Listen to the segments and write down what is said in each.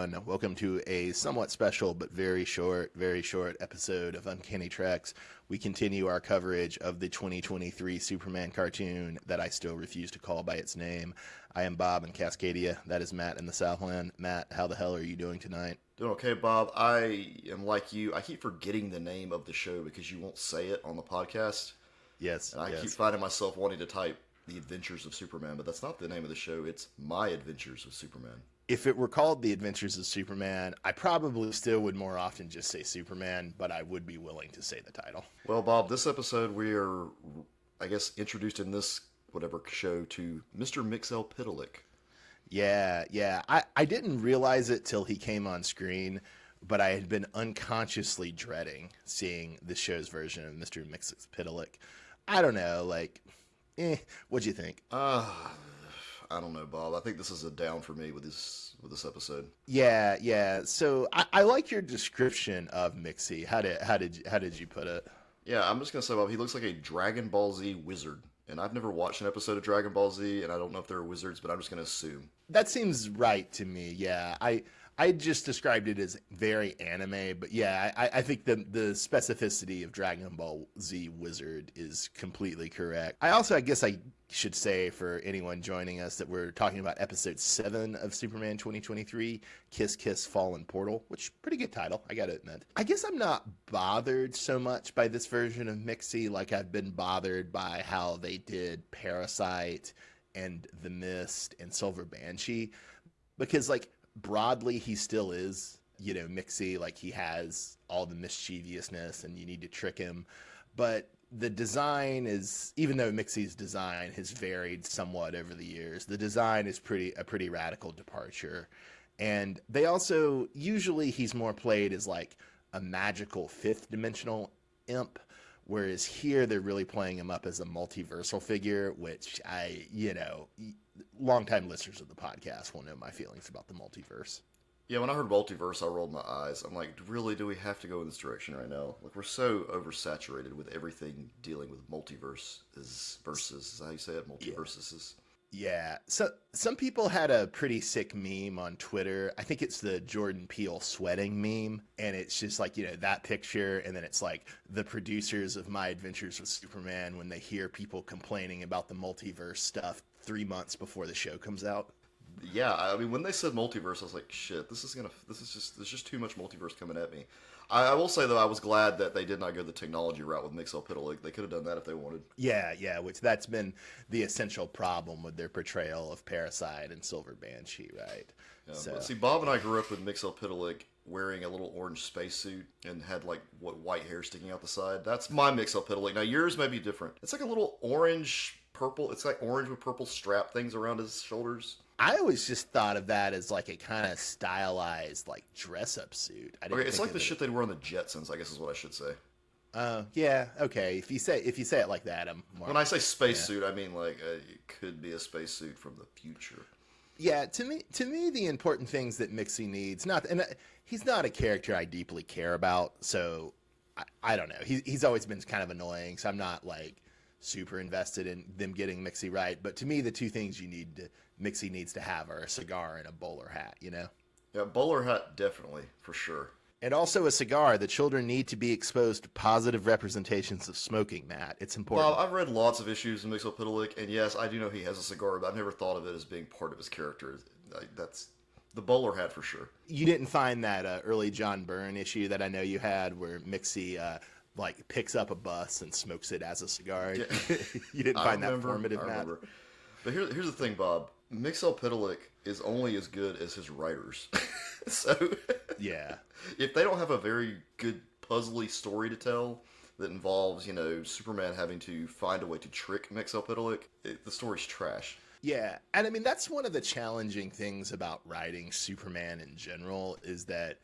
everyone. Welcome to a somewhat special but very short episode of Uncanny Treks. We continue our coverage of the 2023 Superman cartoon that I still refuse to call by its name. I am Bob in Cascadia. That is Matt in the Southland. Matt, how the hell are you doing tonight? Doing okay, Bob. I am like you. I keep forgetting the name of the show because you won't say it on the podcast. Yes, And I yes. keep finding myself wanting to type The Adventures of Superman, but that's not the name of the show. It's My Adventures with Superman. If it were called The Adventures of Superman, I probably still would more often just say Superman, but I would be willing to say the title. Well, Bob, this episode we are, I guess, introduced in this whatever show to Mr. Mixel-Pitalik. Yeah. I didn't realize it till he came on screen, but I had been unconsciously dreading seeing the show's version of Mr. Mixel-Pitalik. I don't know, what'd you think? I don't know, Bob. I think this is a down for me with this episode. Yeah. So I like your description of Mixie. How did you put it? Yeah, I'm just gonna say, Bob, he looks like a Dragon Ball Z wizard. And I've never watched an episode of Dragon Ball Z, and I don't know if they're wizards, but I'm just going to assume. That seems right to me, yeah. I just described it as very anime, but yeah, I think the specificity of Dragon Ball Z Wizard is completely correct. I guess I should say for anyone joining us that we're talking about episode 7 of Superman 2023, Kiss Kiss Fallen Portal, which pretty good title, I gotta admit. I guess I'm not bothered so much by this version of Mixie like I've been bothered by how they did Parasite and The Mist and Silver Banshee, because broadly he still is, Mixie, he has all the mischievousness and you need to trick him, but the design is, even though Mixie's design has varied somewhat over the years, the design is a pretty radical departure. And they also, usually he's more played as a magical fifth dimensional imp, whereas here they're really playing him up as a multiversal figure, which longtime listeners of the podcast will know my feelings about the multiverse. Yeah, when I heard multiverse, I rolled my eyes. I'm like, really, do we have to go in this direction right now? We're so oversaturated with everything dealing with multiverse versus, is how you say it? Multiverses. Yeah. So some people had a pretty sick meme on Twitter. I think it's the Jordan Peele sweating meme. And it's just that picture. And then it's the producers of My Adventures with Superman when they hear people complaining about the multiverse stuff 3 months before the show comes out. Yeah, I mean, when they said multiverse, I was like, shit, there's just too much multiverse coming at me. I will say, though, I was glad that they did not go the technology route with Mixel-Pitalik. They could have done that if they wanted. Yeah, which that's been the essential problem with their portrayal of Parasite and Silver Banshee, right? Yeah, so. See, Bob and I grew up with Mixel-Pitalik wearing a little orange spacesuit and had, white hair sticking out the side. That's my Mixel-Pitalik. Now, yours may be different. It's like a little orange-purple, it's like orange with purple strap things around his shoulders. I always just thought of that as a kind of stylized dress-up suit. Okay, it's like the shit they'd wear on the Jetsons, I guess is what I should say. Yeah, okay. If you say it like that, I'm more. When I say spacesuit, I mean it could be a spacesuit from the future. Yeah, to me, the important things that Mixie needs, he's not a character I deeply care about, so I don't know. He's always been kind of annoying, so I'm not super invested in them getting Mixie right. But to me, the two things Mixie needs to have are a cigar and a bowler hat, Yeah, bowler hat, definitely, for sure. And also a cigar. The children need to be exposed to positive representations of smoking, Matt. It's important. Well, I've read lots of issues in Mixel-Pitalik, and yes, I do know he has a cigar, but I've never thought of it as being part of his character. That's the bowler hat for sure. You didn't find that early John Byrne issue that I know you had where Mixie picks up a bus and smokes it as a cigar. Yeah. You didn't find that formative, Matt? But here's the thing, Bob. Mixel-Pitalik is only as good as his writers. So yeah, if they don't have a very good puzzly story to tell that involves, Superman having to find a way to trick Mixel-Pitalik, the story's trash. Yeah, and I mean that's one of the challenging things about writing Superman in general is that,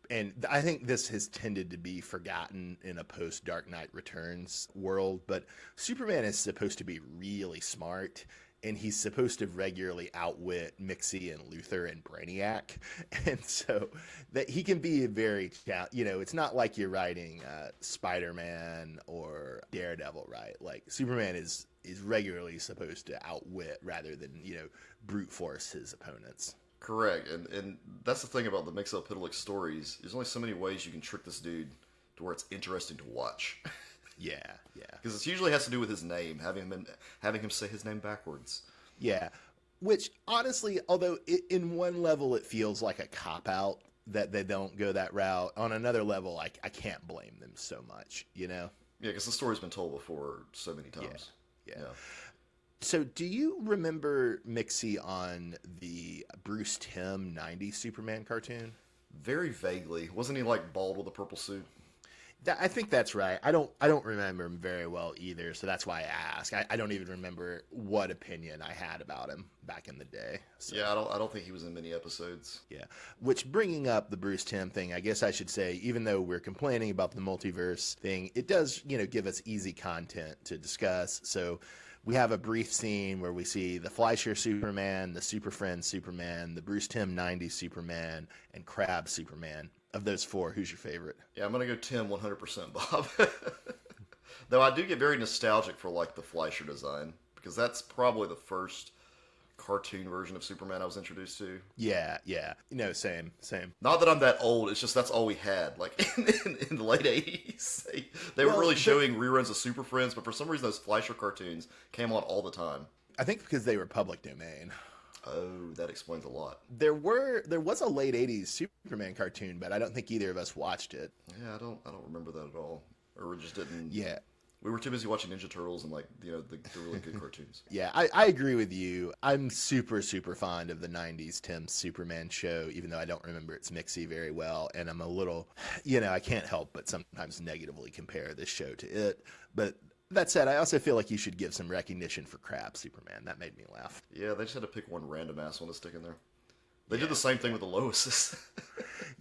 and I think this has tended to be forgotten in a post-Dark Knight Returns world, but Superman is supposed to be really smart, and he's supposed to regularly outwit Mixie and Luthor and Brainiac. And so that he can be it's not like you're writing Spider-Man or Daredevil, right? Superman is regularly supposed to outwit rather than, brute force his opponents. Correct, and that's the thing about the Mixel-Pitalik stories. There's only so many ways you can trick this dude to where it's interesting to watch. Yeah, yeah, Because it usually has to do with his name, having him say his name backwards. yeah. Which honestly, although in one level it feels like a cop out that they don't go that route, on another level, I can't blame them so much, you know? Yeah, because the story's been told before so many times. Yeah. Yeah. So, do you remember Mixie on the Bruce Timm '90s Superman cartoon? Very vaguely. Wasn't he like bald with a purple suit? I think that's right. I don't remember him very well either, so that's why I ask. I don't even remember what opinion I had about him back in the day. So, Yeah, I don't think he was in many episodes. yeah. Which, bringing up the Bruce Timm thing, I guess I should say, even though we're complaining about the multiverse thing, it does, give us easy content to discuss. So we have a brief scene where we see the Fleischer Superman, the Super Friends Superman, the Bruce Timm '90s Superman, and Crab Superman. Of those four, who's your favorite? Yeah, I'm gonna go Tim 100%, Bob. Though I do get very nostalgic for like the Fleischer design because that's probably the first cartoon version of Superman I was introduced to. Yeah. Same. Not that I'm that old. It's just that's all we had. Like in the late '80s, they were really showing reruns of Super Friends, but for some reason those Fleischer cartoons came on all the time. I think because they were public domain. Oh, that explains a lot. There was a late '80s Superman cartoon, but I don't think either of us watched it. Yeah, I don't remember that at all, or we just didn't. Yeah. We were too busy watching Ninja Turtles and like the really good cartoons. Yeah, I agree with you. I'm super fond of the '90s Tim Superman show, even though I don't remember its Mixie very well, and I'm a little, I can't help but sometimes negatively compare this show to it. But that said, I also feel like you should give some recognition for Crab Superman. That made me laugh. Yeah, they just had to pick one random ass one to stick in there. They did the same thing with the Loises.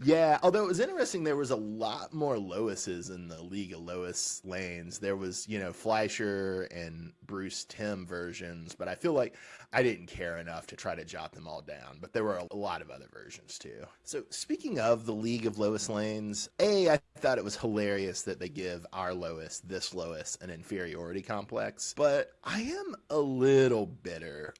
Yeah, although it was interesting, there was a lot more Loises in the League of Lois Lanes. There was, Fleischer and Bruce Timm versions, but I feel like I didn't care enough to try to jot them all down. But there were a lot of other versions too. So speaking of the League of Lois Lanes, I thought it was hilarious that they give our Lois, this Lois, an inferiority complex. But I am a little bitter.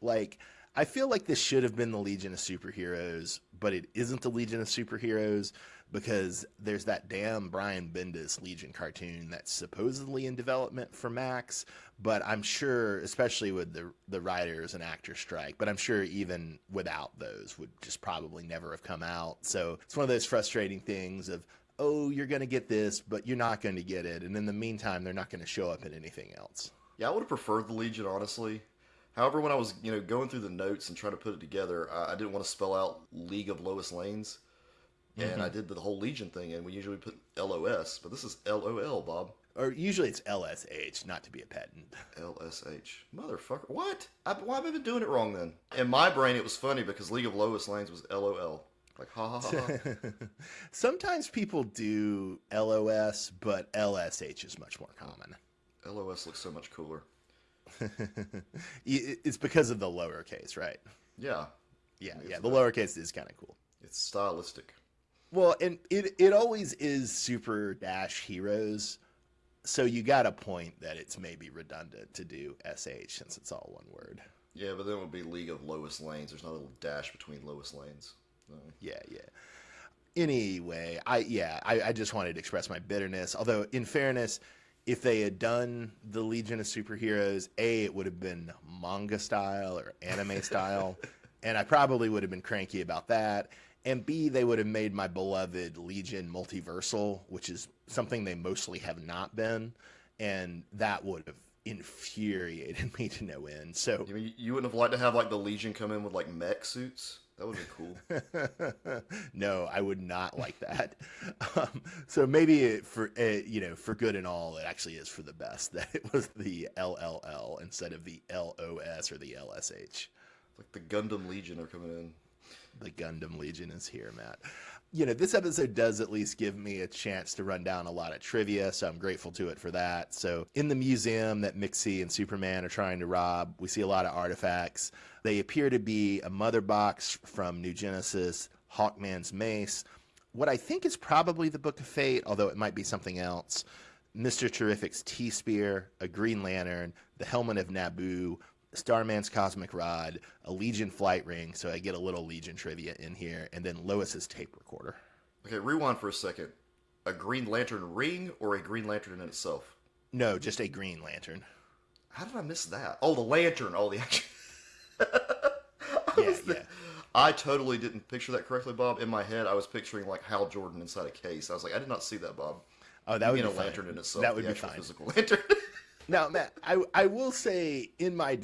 I feel like this should have been the Legion of Superheroes, but it isn't the Legion of Superheroes because there's that damn Brian Bendis Legion cartoon that's supposedly in development for Max, but I'm sure, especially with the writers and actor strike, but I'm sure even without those would just probably never have come out. So it's one of those frustrating things of, oh, you're going to get this, but you're not going to get it. And in the meantime, they're not going to show up in anything else. Yeah, I would have preferred the Legion, honestly. However, when I was, going through the notes and trying to put it together, I didn't want to spell out League of Lois Lanes. And I did the whole Legion thing, and we usually put LOS, but this is LOL, Bob. Or usually it's LSH, not to be a pedant. LSH. Motherfucker. What? Why have I been doing it wrong then? In my brain, it was funny because League of Lois Lanes was LOL. Like, ha ha ha. Sometimes people do LOS, but LSH is much more common. LOS looks so much cooler. It's because of the lowercase, right? Yeah. Yeah. The lowercase is kind of cool. It's stylistic. Well, and it always is super dash heroes, so you got a point that it's maybe redundant to do SH since it's all one word. Yeah, but then it would be League of Lois Lanes. There's not a little dash between Lois Lanes. No. Yeah. Anyway, I just wanted to express my bitterness. Although, in fairness, if they had done the Legion of Superheroes, it would have been manga style or anime style, and I probably would have been cranky about that. And B, they would have made my beloved Legion multiversal, which is something they mostly have not been, and that would have infuriated me to no end. So you wouldn't have liked to have like the Legion come in with like mech suits? That would be cool. No, I would not like that. So maybe for good and all, it actually is for the best that it was the LLL instead of the LOS or the LSH. Like the Gundam Legion are coming in. The Gundam Legion is here, Matt. This episode does at least give me a chance to run down a lot of trivia, so I'm grateful to it for that. So in the museum that Mixie and Superman are trying to rob, we see a lot of artifacts. They appear to be a mother box from New Genesis, Hawkman's mace, what I think is probably the Book of Fate, although it might be something else, Mr. Terrific's T-Spear, a Green Lantern, the Helmet of Naboo, Starman's cosmic rod, a Legion flight ring, so I get a little Legion trivia in here, and then Lois's tape recorder. Okay, rewind for a second. A Green Lantern ring or a Green Lantern in itself? No, just a Green Lantern. How did I miss that? Oh, the lantern. Oh, the action. Yeah. I totally didn't picture that correctly, Bob. In my head, I was picturing like Hal Jordan inside a case. I was like, I did not see that, Bob. Oh, that would You be mean a fine. lantern in itself. That would the be actual fine. physical lantern. Now, Matt, I will say in my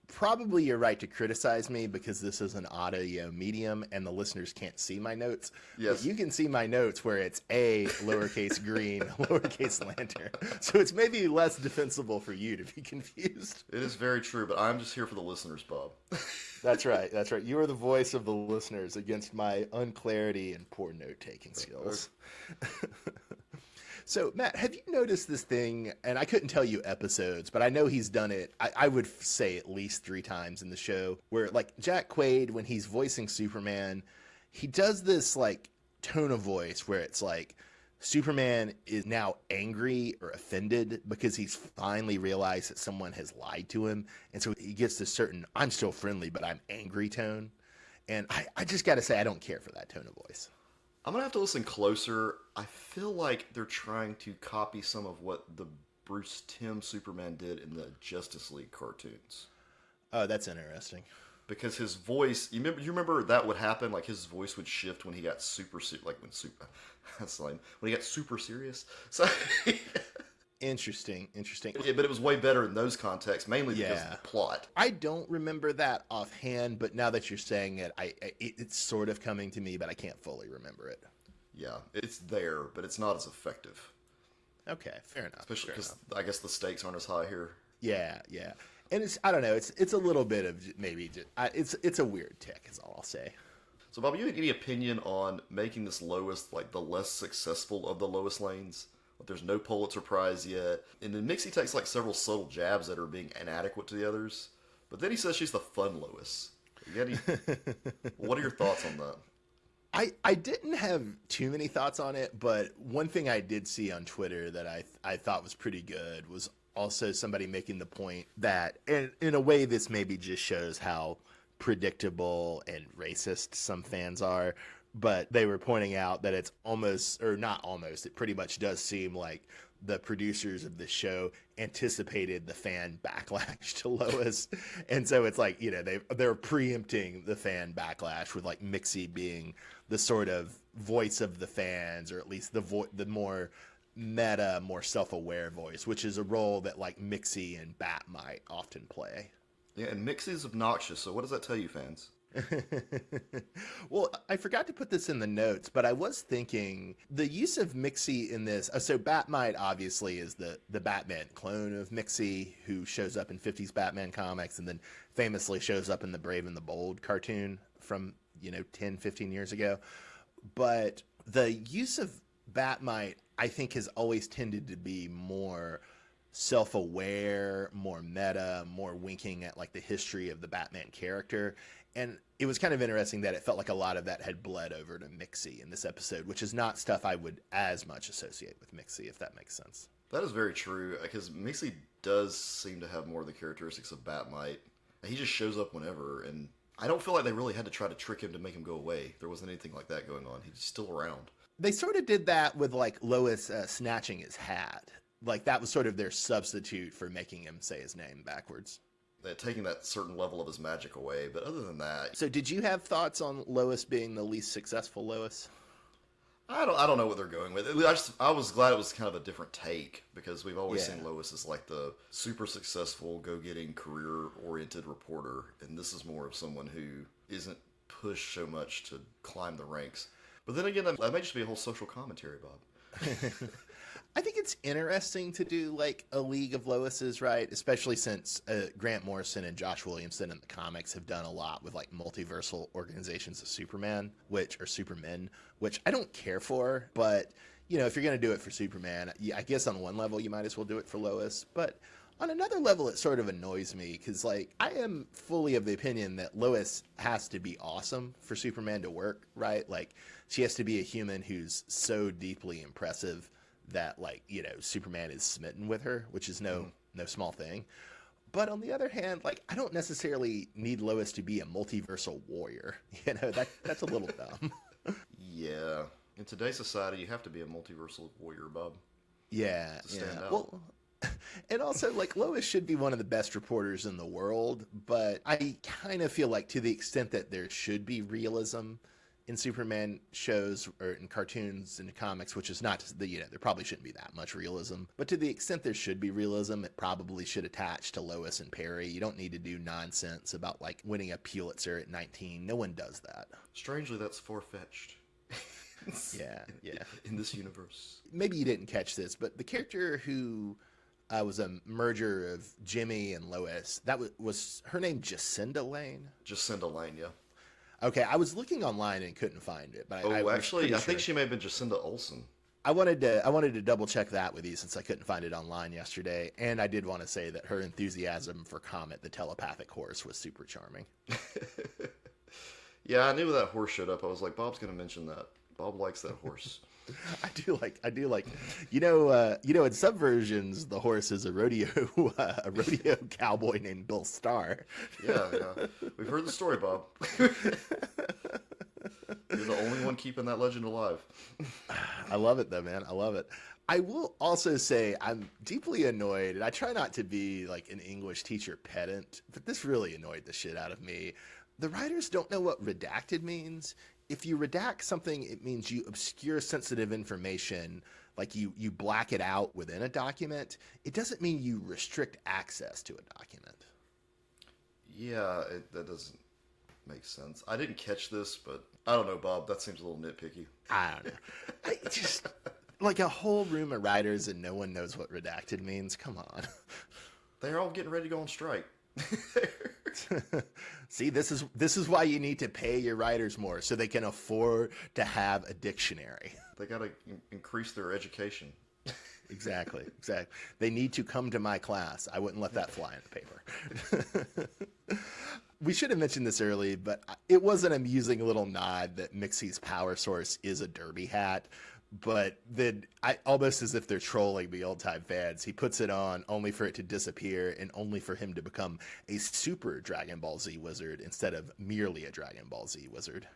probably you're right to criticize me because this is an audio medium and the listeners can't see my notes. Yes. But you can see my notes where it's a lowercase green, lowercase lantern. So it's maybe less defensible for you to be confused. It is very true, but I'm just here for the listeners, Bob. That's right. That's right. You are the voice of the listeners against my unclarity and poor note-taking skills. So, Matt, have you noticed this thing, and I couldn't tell you episodes, but I know he's done it, I would say at least 3 times in the show, where, like, Jack Quaid, when he's voicing Superman, he does this, like, tone of voice where it's like, Superman is now angry or offended because he's finally realized that someone has lied to him, and so he gets this certain, I'm still friendly, but I'm angry tone, and I just gotta say, I don't care for that tone of voice. I'm gonna have to listen closer. I feel like they're trying to copy some of what the Bruce Timm Superman did in the Justice League cartoons. Oh, that's interesting. Because his voice, you remember that would happen? Like his voice would shift when he got like when super, that's lame. When he got super serious. So, Interesting. yeah, but it was way better in those contexts, mainly because of Yeah. the plot. I don't remember that offhand, but now that you're saying it, it's sort of coming to me, but I can't fully remember it. Yeah, it's there, but it's not as effective. Okay, fair enough. Especially fair because enough. I guess the stakes aren't as high here. Yeah, and I don't know, it's a little bit of maybe it's a weird tick, is all I'll say. So, Bob, you have any opinion on making this Lois like the less successful of the Lois lanes? Like, there's no Pulitzer Prize yet, and then Mixie takes like several subtle jabs that are being inadequate to the others. But then he says she's the fun Lois. What are your thoughts on that? I didn't have too many thoughts on it, but one thing I did see on Twitter that I thought was pretty good was also somebody making the point that, and in a way this maybe just shows how predictable and racist some fans are, but they were pointing out that it's almost, or not almost, it pretty much does seem like the producers of the show anticipated the fan backlash to Lois, and so it's like, they're preempting the fan backlash with like Mixie being the sort of voice of the fans, or at least the more meta, more self-aware voice, which is a role that like Mixie and Bat might often play. Yeah, and Mixie's obnoxious, so what does that tell you, fans? Well, I forgot to put this in the notes, but I was thinking the use of Mixie in this. So Batmite obviously is the Batman clone of Mixie, who shows up in 50s Batman comics and then famously shows up in the Brave and the Bold cartoon from 10, 15 years ago. But the use of Batmite, I think, has always tended to be more self-aware, more meta, more winking at like the history of the Batman character. And it was kind of interesting that it felt like a lot of that had bled over to Mixie in this episode, which is not stuff I would as much associate with Mixie, if that makes sense. That is very true, because Mixie does seem to have more of the characteristics of Batmite. He just shows up whenever, and I don't feel like they really had to try to trick him to make him go away. There wasn't anything like that going on. He's still around. They sort of did that with like Lois snatching his hat. Like that was sort of their substitute for making him say his name backwards. Taking that certain level of his magic away, but other than that... So did you have thoughts on Lois being the least successful Lois? I don't know what they're going with. I was glad it was kind of a different take, because we've always seen Lois as like the super successful, go-getting, career-oriented reporter, and this is more of someone who isn't pushed so much to climb the ranks. But then again, that may just be a whole social commentary, Bob. I think it's interesting to do like a League of Loises, right? Especially since Grant Morrison and Josh Williamson in the comics have done a lot with like multiversal organizations of Superman, which I don't care for. But, if you're going to do it for Superman, I guess on one level you might as well do it for Lois. But on another level, it sort of annoys me because like I am fully of the opinion that Lois has to be awesome for Superman to work, right? Like she has to be a human who's so deeply impressive that like Superman is smitten with her, which is no small thing. But on the other hand, like I don't necessarily need Lois to be a multiversal warrior. That's a little dumb. Yeah. In today's society, you have to be a multiversal warrior, Bob, Yeah, to stand out. Well, and also like Lois should be one of the best reporters in the world, but I kind of feel like to the extent that there should be realism in Superman shows or in cartoons and comics, which is not there probably shouldn't be that much realism, but to the extent there should be realism, it probably should attach to Lois and Perry. You don't need to do nonsense about like winning a Pulitzer at 19. No one does that. Strangely, that's far-fetched. Yeah. In this universe. Maybe you didn't catch this, but the character who was a merger of Jimmy and Lois, that was her name Jacinda Lane? Jacinda Lane, yeah. Okay, I was looking online and couldn't find it, but I think she may have been Jacinda Olsen. I wanted to double check that with you since I couldn't find it online yesterday, and I did want to say that her enthusiasm for Comet the telepathic horse was super charming. Yeah, I knew when that horse showed up. I was like, Bob's going to mention that. Bob likes that horse. I do like, in some versions, the horse is a rodeo cowboy named Bill Starr. Yeah. We've heard the story, Bob. You're the only one keeping that legend alive. I love it though, man. I love it. I will also say I'm deeply annoyed, and I try not to be like an English teacher pedant, but this really annoyed the shit out of me. The writers don't know what redacted means. If you redact something, it means you obscure sensitive information, like you black it out within a document. It doesn't mean you restrict access to a document. Yeah, that doesn't make sense. I didn't catch this, but I don't know, Bob. That seems a little nitpicky. I don't know. I just like a whole room of writers and no one knows what redacted means. Come on. They're all getting ready to go on strike. See, this is why you need to pay your writers more so they can afford to have a dictionary. They got to increase their education. Exactly. They need to come to my class. I wouldn't let that fly in the paper. We should have mentioned this early, but it was an amusing little nod that Mixie's power source is a derby hat. But then, almost as if they're trolling the old-time fans, he puts it on only for it to disappear and only for him to become a super Dragon Ball Z wizard instead of merely a Dragon Ball Z wizard.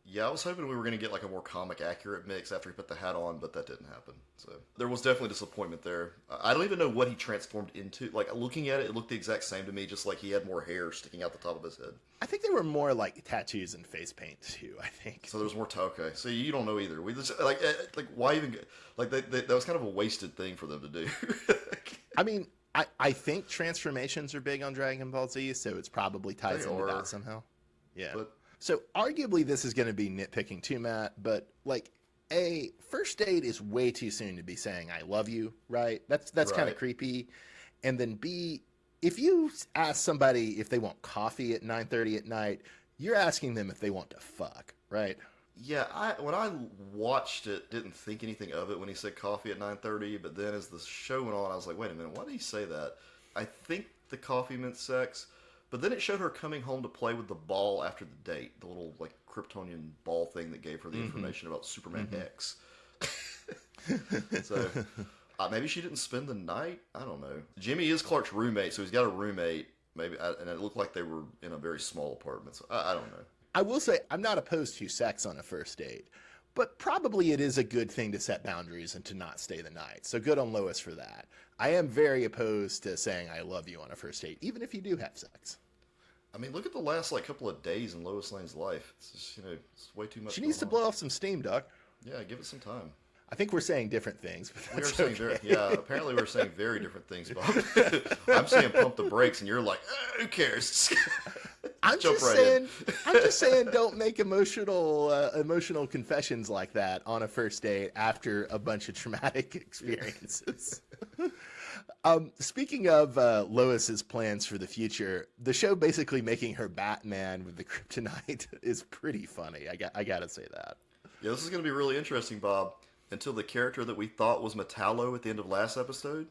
Yeah, I was hoping we were going to get like a more comic accurate mix after he put the hat on, but that didn't happen. So there was definitely disappointment there. I don't even know what he transformed into. Like looking at it, it looked the exact same to me, just like he had more hair sticking out the top of his head. I think there were more like tattoos and face paint too. I think so. There was more. Okay, so you don't know either. We just like why even like that was kind of a wasted thing for them to do. I mean, I think transformations are big on Dragon Ball Z, so it's probably ties into that somehow. Yeah. But, so arguably this is going to be nitpicking too, Matt, but like A, first date is way too soon to be saying I love you, right? That's right. Kind of creepy. And then B, if you ask somebody if they want coffee at 9:30 at night, you're asking them if they want to fuck, right? Yeah, when I watched it, didn't think anything of it when he said coffee at 9:30, but then as the show went on, I was like, wait a minute, why did he say that? I think the coffee meant sex. But then it showed her coming home to play with the ball after the date, the little like Kryptonian ball thing that gave her the information about Superman X. So maybe she didn't spend the night. I don't know. Jimmy is Clark's roommate, so he's got a roommate. Maybe, and it looked like they were in a very small apartment. So I don't know. I will say I'm not opposed to sex on a first date, but probably it is a good thing to set boundaries and to not stay the night. So good on Lois for that. I am very opposed to saying I love you on a first date, even if you do have sex. I mean, look at the last couple of days in Lois Lane's life. It's just, it's way too much. She needs to blow off some steam, Doc. Yeah, give it some time. I think we're saying different things. But we are saying apparently we're saying very different things, Bob. I'm saying pump the brakes, and you're like, who cares? I'm just saying, don't make emotional confessions like that on a first date after a bunch of traumatic experiences. Speaking of Lois's plans for the future, the show basically making her Batman with the kryptonite is pretty funny. I gotta say that. Yeah, this is going to be really interesting, Bob. Until the character that we thought was Metallo at the end of last episode,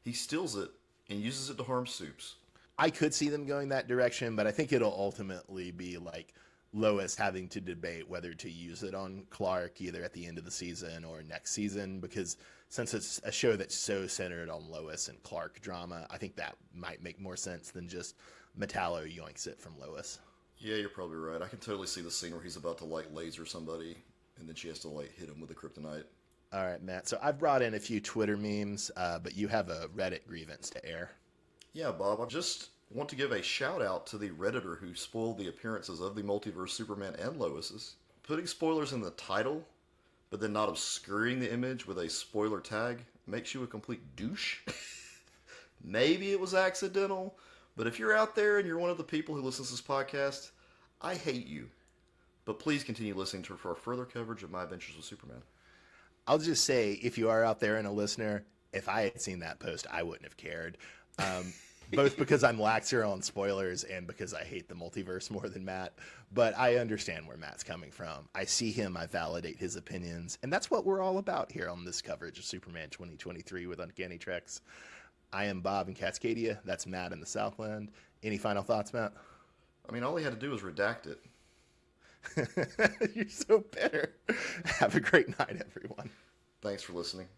he steals it and uses it to harm Soups. I could see them going that direction, but I think it'll ultimately be like Lois having to debate whether to use it on Clark either at the end of the season or next season, because since it's a show that's so centered on Lois and Clark drama, I think that might make more sense than just Metallo yoinks it from Lois. Yeah, you're probably right. I can totally see the scene where he's about to like laser somebody, and then she has to like hit him with a kryptonite. All right, Matt. So I've brought in a few Twitter memes, but you have a Reddit grievance to air. Yeah, Bob, I just want to give a shout out to the Redditor who spoiled the appearances of the multiverse Superman and Lois's. Putting spoilers in the title, but then not obscuring the image with a spoiler tag makes you a complete douche. Maybe it was accidental, but if you're out there and you're one of the people who listens to this podcast, I hate you. But please continue listening for further coverage of my adventures with Superman. I'll just say, if you are out there and a listener, if I had seen that post, I wouldn't have cared. Both because I'm laxer on spoilers and because I hate the multiverse more than Matt. But I understand where Matt's coming from. I see him, I validate his opinions. And that's what we're all about here on this coverage of Superman 2023 with Uncanny Treks. I am Bob in Cascadia. That's Matt in the Southland. Any final thoughts, Matt? I mean, all he had to do was redact it. You're so bitter. Have a great night, everyone. Thanks for listening.